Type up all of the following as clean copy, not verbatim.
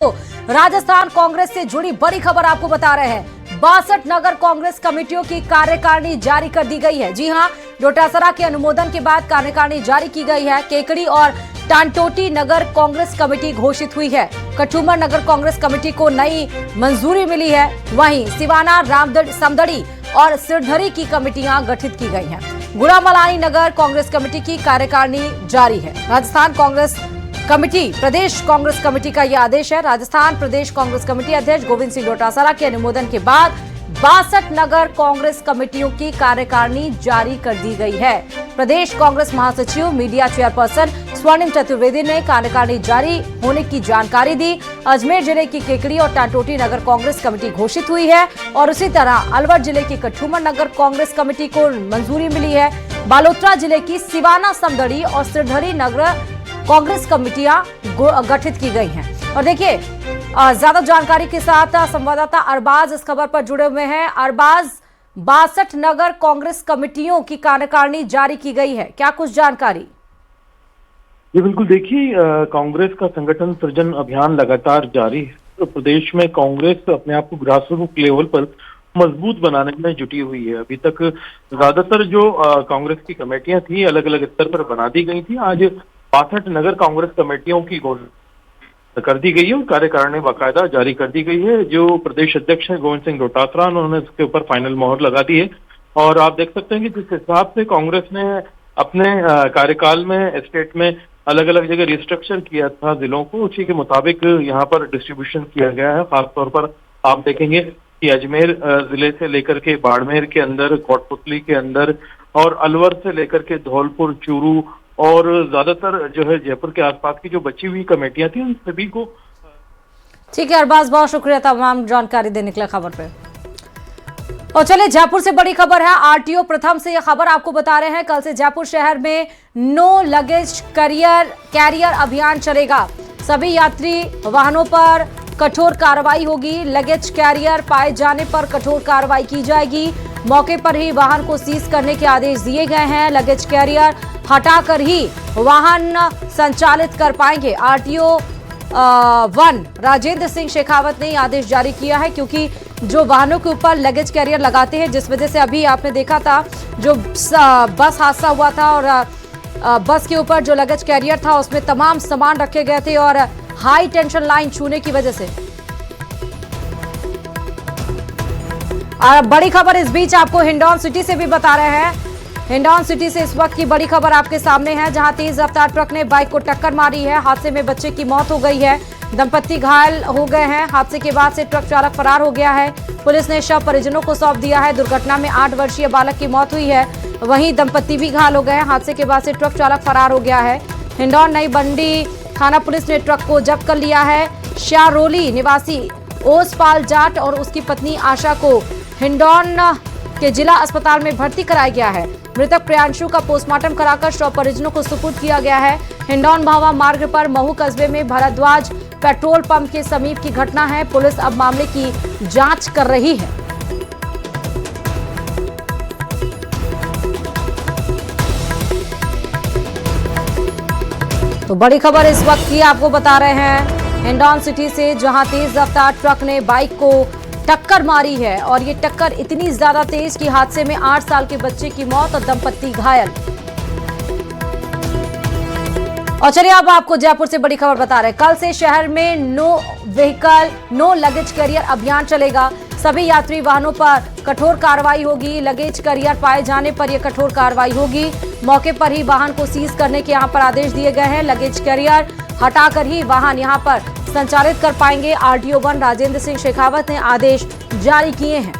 तो राजस्थान कांग्रेस से जुड़ी बड़ी खबर आपको बता रहे हैं। 62 नगर कांग्रेस कमेटियों की कार्यकारिणी जारी कर दी गई है। जी हां, डोटासरा के अनुमोदन के बाद कार्यकारिणी जारी की गई है। केकड़ी और टांटोटी नगर कांग्रेस कमेटी घोषित हुई है। कठुमर नगर कांग्रेस कमेटी को नई मंजूरी मिली है। वहीं सिवाना, समदड़ी और सिरधरी की कमेटियां गठित की गई हैं। गुड़ामलानी नगर कांग्रेस कमेटी की कार्यकारिणी जारी है। राजस्थान कांग्रेस कमेटी प्रदेश कांग्रेस कमेटी का यह आदेश है। राजस्थान प्रदेश कांग्रेस कमेटी अध्यक्ष गोविंद सिंह डोटासरा के अनुमोदन के बाद 62 नगर कांग्रेस कमेटियों की कार्यकारिणी जारी कर दी गई है। प्रदेश कांग्रेस महासचिव मीडिया चेयरपर्सन स्वर्णिम चतुर्वेदी ने कार्यकारिणी जारी होने की जानकारी दी। अजमेर जिले की केकड़ी और टांटोटी नगर कांग्रेस कमेटी घोषित हुई है और उसी तरह अलवर जिले की कठुमर नगर कांग्रेस कमेटी को मंजूरी मिली है। बालोतरा जिले की सिवाना, समदड़ी और सिरधरी नगर कांग्रेस कमेटियां गठित की गई हैं। और देखिए, ज्यादा जानकारी के साथ संवाददाता अरबाज इस खबर पर जुड़े हुए हैं। अरबाज, 62 नगर कांग्रेस कमेटियों की कार्यकारिणी जारी की गई है, क्या कुछ जानकारी? जी बिल्कुल, देखिए कांग्रेस का संगठन सृजन अभियान लगातार जारी है। तो प्रदेश में कांग्रेस अपने आप को ग्रासरूट लेवल पर मजबूत बनाने में जुटी हुई है। अभी तक ज्यादातर जो कांग्रेस की कमेटियां थी अलग अलग स्तर पर बना दी गई थी। आज 62 नगर कांग्रेस कमेटियों की घोषणा कर दी गई है और कार्यकारिणी बाकायदा जारी कर दी गई है। जो प्रदेश अध्यक्ष है गोविंद सिंह डोटासरा, उन्होंने इसके ऊपर फाइनल मोहर लगा दी है। और आप देख सकते हैं कि जिस हिसाब से कांग्रेस ने अपने कार्यकाल में स्टेट में अलग अलग जगह रिस्ट्रक्चर किया था जिलों को, उसी के मुताबिक यहाँ पर डिस्ट्रीब्यूशन किया गया है। खासतौर पर आप देखेंगे कि अजमेर जिले से लेकर के बाड़मेर के अंदर, कोटपुतली के अंदर और अलवर से लेकर के धौलपुर, चूरू और ज्यादातर जो है जयपुर के आसपास की जो बची हुई कमेटियां थी उन सभी को। ठीक है अरबाज, बहुत शुक्रिया तमाम जानकारी देने के लिए खबर पे। और चलिए जयपुर से बड़ी खबर है। आरटीओ प्रथम से यह खबर आपको बता रहे हैं। कल से जयपुर शहर में नो लगेज कैरियर अभियान चलेगा। सभी यात्री वाहनों पर कठोर कार्रवाई होगी। लगेज कैरियर पाए जाने पर कठोर कार्रवाई की जाएगी। मौके पर ही वाहन को सीज करने के आदेश दिए गए हैं। लगेज कैरियर हटाकर ही वाहन संचालित कर पाएंगे। आरटीओ 1 राजेंद्र सिंह शेखावत ने आदेश जारी किया है, क्योंकि जो वाहनों के ऊपर लगेज कैरियर लगाते हैं, जिस वजह से अभी आपने देखा था जो बस हादसा हुआ था और बस के ऊपर जो लगेज कैरियर था उसमें तमाम सामान रखे गए थे और हाई टेंशन लाइन छूने की वजह से। और बड़ी खबर इस बीच आपको हिंडौन सिटी से भी बता रहे हैं। हिंडौन सिटी से इस वक्त की बड़ी खबर आपके सामने है, जहां तेज रफ्तार ट्रक ने बाइक को टक्कर मारी है। हादसे में बच्चे की मौत हो गई है। दंपत्ति घायल हो गए हैं। हादसे के बाद से ट्रक चालक फरार हो गया है। पुलिस ने शव परिजनों को सौंप दिया है। दुर्घटना में 8 वर्षीय बालक की मौत हुई है। वहीं दंपत्ति भी घायल हो गए हैं। हादसे के बाद से ट्रक चालक फरार हो गया है। हिंडौन नई बंडी थाना पुलिस ने ट्रक को जब्त कर लिया है। शारोली निवासी ओसपाल जाट और उसकी पत्नी आशा को हिंडौन के जिला अस्पताल में भर्ती कराया गया है। मृतक प्रियांशु का पोस्टमार्टम कराकर शव परिजनों को सुपुर्द किया गया है। हिंडौन भावा मार्ग पर महू कस्बे में भारद्वाज पेट्रोल पंप के समीप की घटना है। पुलिस अब मामले की जांच कर रही है। तो बड़ी खबर इस वक्त की आपको बता रहे हैं हिंडौन सिटी से, जहां तेज रफ्तार ट्रक ने बाइक को टक्कर मारी है और ये टक्कर इतनी ज्यादा तेज कि हादसे में 8 साल के बच्चे की मौत और दंपत्ति घायल। और चलिए अब आपको जयपुर से बड़ी खबर बता रहे हैं। कल से शहर में नो लगेज कैरियर अभियान चलेगा। सभी यात्री वाहनों पर कठोर कार्रवाई होगी। लगेज कैरियर पाए जाने पर यह कठोर कार्रवाई होगी। मौके पर ही वाहन को सीज करने के यहाँ पर आदेश दिए गए हैं। लगेज कैरियर हटाकर ही वाहन यहाँ पर संचालित कर पाएंगे। आरटीओ 1 राजेंद्र सिंह शेखावत ने आदेश जारी किए हैं।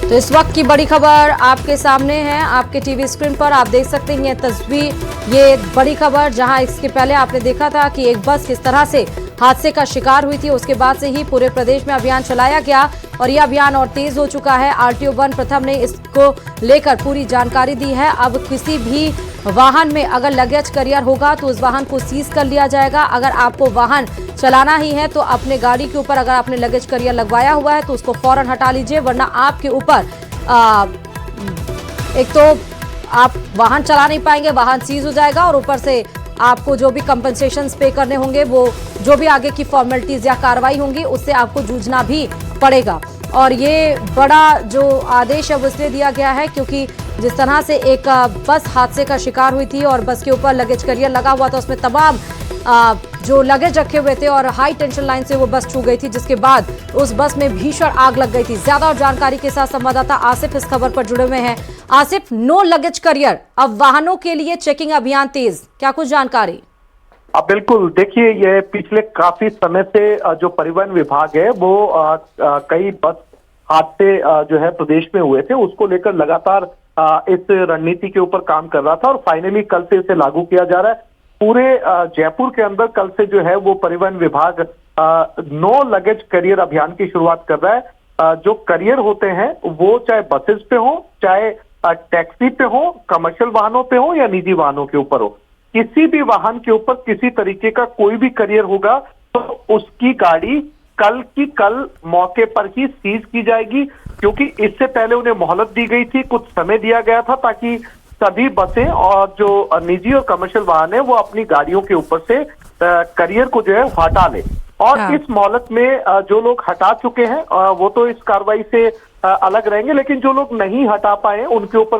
तो इस वक्त की बड़ी खबर आपके सामने है। आपके टीवी स्क्रीन पर आप देख सकते हैं ये तस्वीर, ये बड़ी खबर, जहां इसके पहले आपने देखा था कि एक बस किस तरह से हादसे का शिकार हुई थी। उसके बाद से ही पूरे प्रदेश में अभियान चलाया गया और यह अभियान और तेज हो चुका है। आरटीओ 1 प्रथम ने इसको लेकर पूरी जानकारी दी है। अब किसी भी वाहन में अगर लगेज कैरियर होगा तो उस वाहन को सीज कर लिया जाएगा। अगर आपको वाहन चलाना ही है तो अपने गाड़ी के ऊपर अगर आपने लगेज कैरियर लगवाया हुआ है तो उसको फौरन हटा लीजिए, वरना आपके ऊपर एक तो आप वाहन चला नहीं पाएंगे, वाहन सीज हो जाएगा और ऊपर से आपको जो भी कंपनसेशन पे करने होंगे, वो जो भी आगे की फॉर्मेलिटीज या कार्रवाई होंगी उससे आपको जूझना भी पड़ेगा। और ये बड़ा जो आदेश है वो इसलिए दिया गया है क्योंकि जिस तरह से एक बस हादसे का शिकार हुई थी और बस के ऊपर लगेज कैरियर लगा हुआ था, उसमें तमाम जो लगेज रखे हुए थे और हाई टेंशन लाइन से वो बस छू गई थी, जिसके बाद उस बस में भीषण आग लग गई थी। ज्यादा और जानकारी के साथ संवाददाता आसिफ इस खबर पर जुड़े हुए हैं। आसिफ, नो लगेज कैरियर, अब वाहनों के लिए चेकिंग अभियान तेज, क्या कुछ जानकारी? बिल्कुल, देखिए ये पिछले काफी समय से जो परिवहन विभाग है वो कई बस हादसे जो है प्रदेश में हुए थे, उसको लेकर लगातार इस रणनीति के ऊपर काम कर रहा था और फाइनली कल से इसे लागू किया जा रहा है। पूरे जयपुर के अंदर कल से जो है वो परिवहन विभाग नो लगेज करियर अभियान की शुरुआत कर रहा है। जो करियर होते हैं वो चाहे बसेस पे हो, चाहे टैक्सी पे हो, कमर्शियल वाहनों पे हो या निजी वाहनों के ऊपर हो, किसी भी वाहन के ऊपर किसी तरीके का कोई भी करियर होगा तो उसकी गाड़ी कल की कल मौके पर ही सीज की जाएगी, क्योंकि इससे पहले उन्हें मोहलत दी गई थी, कुछ समय दिया गया था ताकि सभी बसें और जो निजी और कमर्शियल वाहन है वो अपनी गाड़ियों के ऊपर से करियर को जो है हटा ले। और इस मोहलत में जो लोग हटा चुके हैं वो तो इस कार्रवाई से अलग रहेंगे, लेकिन जो लोग नहीं हटा पाए उनके ऊपर।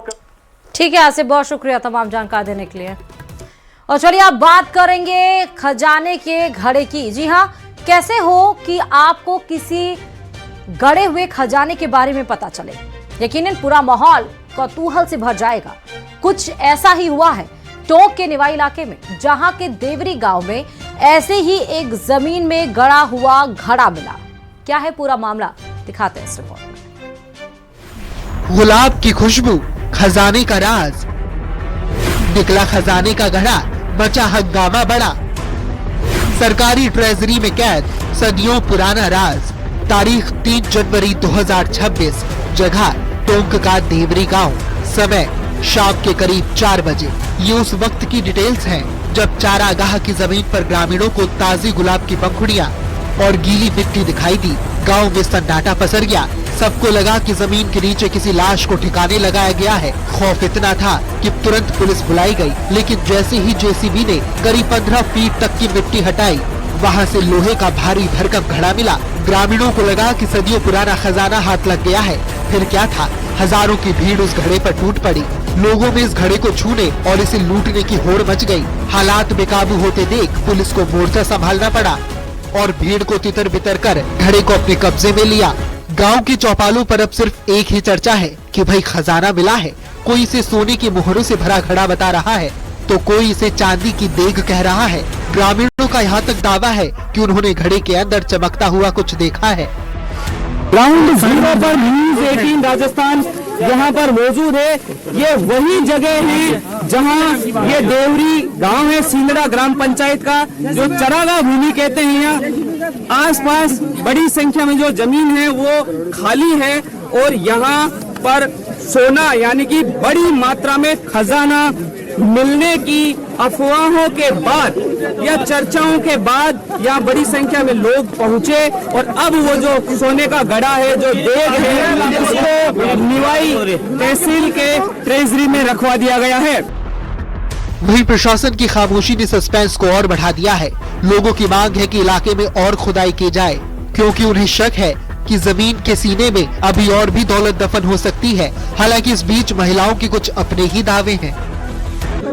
ठीक है आसिफ, बहुत शुक्रिया तमाम जानकारी देने के लिए। और चलिए आप बात करेंगे खजाने के घड़े की। जी हाँ, कैसे हो कि आपको किसी गड़े हुए खजाने के बारे में पता चले? यकीनन पूरा माहौल कौतूहल से भर जाएगा। कुछ ऐसा ही हुआ है टोंक के निवाई इलाके में, जहां के देवरी गांव में ऐसे ही एक जमीन में गड़ा हुआ घड़ा मिला। क्या है पूरा मामला, दिखाते हैं इस रिपोर्ट में। गुलाब की खुशबू, खजाने का राज, निकला खजाने का घड़ा, बचा हंगामा बड़ा। सरकारी ट्रेजरी में कैद सदियों पुराना राज। तारीख 3 जनवरी 2026, जगह टोंक का देवरी गांव, समय शाम के करीब 4 बजे। ये उस वक्त की डिटेल्स हैं जब चारागाह की जमीन पर ग्रामीणों को ताजी गुलाब की पंखुड़ियां और गीली मिट्टी दिखाई दी। गांव में सन्नाटा पसर गया। सबको लगा कि जमीन के नीचे किसी लाश को ठिकाने लगाया गया है। खौफ इतना था कि तुरंत पुलिस बुलाई गई, लेकिन जैसे ही जेसीबी ने करीब 15 फीट तक की मिट्टी हटाई, वहां से लोहे का भारी भरकम घड़ा मिला। ग्रामीणों को लगा कि सदियों पुराना खजाना हाथ लग गया है। फिर क्या था, हजारों की भीड़ उस घड़े पर टूट पड़ी। लोगों में इस घड़े को छूने और इसे लूटने की होड़ मच गई। हालात बेकाबू होते देख पुलिस को मोर्चा संभालना पड़ा और भीड़ को तितर बितर कर घड़े को अपने कब्जे में लिया। गांव के चौपालों पर अब सिर्फ एक ही चर्चा है कि भाई खजाना मिला है। कोई इसे सोने की मोहरों से भरा घड़ा बता रहा है तो कोई इसे चांदी की देग कह रहा है। ग्रामीणों का यहाँ तक दावा है कि उन्होंने घड़े के अंदर चमकता हुआ कुछ देखा है। ग्राउंड जीरो पर न्यूज 18 राजस्थान यहाँ पर मौजूद है। ये वही जगह है जहाँ ये देवरी गांव है, सिंदड़ा ग्राम पंचायत का, जो चरागाह भूमि कहते हैं। यहाँ आसपास बड़ी संख्या में जो जमीन है वो खाली है और यहाँ पर सोना यानी कि बड़ी मात्रा में खजाना मिलने की अफवाहों के बाद या चर्चाओं के बाद यहाँ बड़ी संख्या में लोग पहुँचे और अब वो जो सोने का घड़ा है, जो देग है, उसको निवाई तहसील के ट्रेजरी में रखवा दिया गया है। वहीं प्रशासन की खामोशी ने सस्पेंस को और बढ़ा दिया है। लोगों की मांग है कि इलाके में और खुदाई की जाए, क्योंकि उन्हें शक है कि जमीन के सीने में अभी और भी दौलत दफन हो सकती है। हालांकि इस बीच महिलाओं के कुछ अपने ही दावे हैं।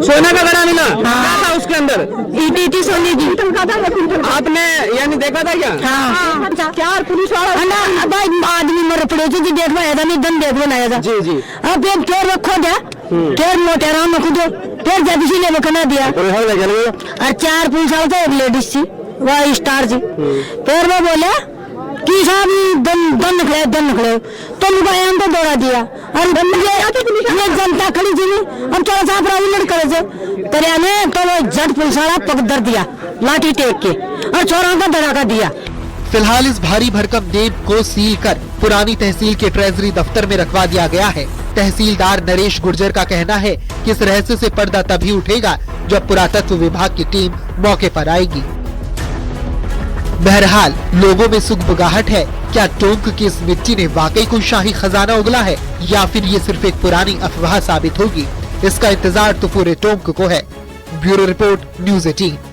सोना का घड़ा मिला, क्या था उसके अंदर? ईटी सोनी जी। आपने यानी देखा था क्या? हाँ। क्या पुलिस वाला आदमी मर पड़े जी, देखना है नहीं, दम देख बनाया था। जी जी। अब एक चोर रखो जा, फिर मोटेरा में खुदो, फिर जब इसी ने बना दिया और 4 पुलिस वाले थे, एक लेडीज थी, वह स्टार जी। फिर वो बोले कि साहब दम निकले तो मुझे तो दौड़ा दिया और ये जनता खड़ी थी, हम थोड़ा सा लड़के से तेरे तो वो जट पुलिस वाला पकड़ दिया लाठी टेक के और चोरों का धड़ाका दिया। फिलहाल इस भारी भरकम देव को सील कर पुरानी तहसील के ट्रेजरी दफ्तर में रखवा दिया गया है। तहसीलदार नरेश गुर्जर का कहना है कि इस रहस्य से पर्दा तभी उठेगा जब पुरातत्व विभाग की टीम मौके पर आएगी। बहरहाल लोगों में सुगबुगाहट है, क्या टोंक की इस मिट्टी ने वाकई कोई शाही खजाना उगला है या फिर ये सिर्फ एक पुरानी अफवाह साबित होगी? इसका इंतजार तो पूरे टोंक को है। Bureau report, news 18।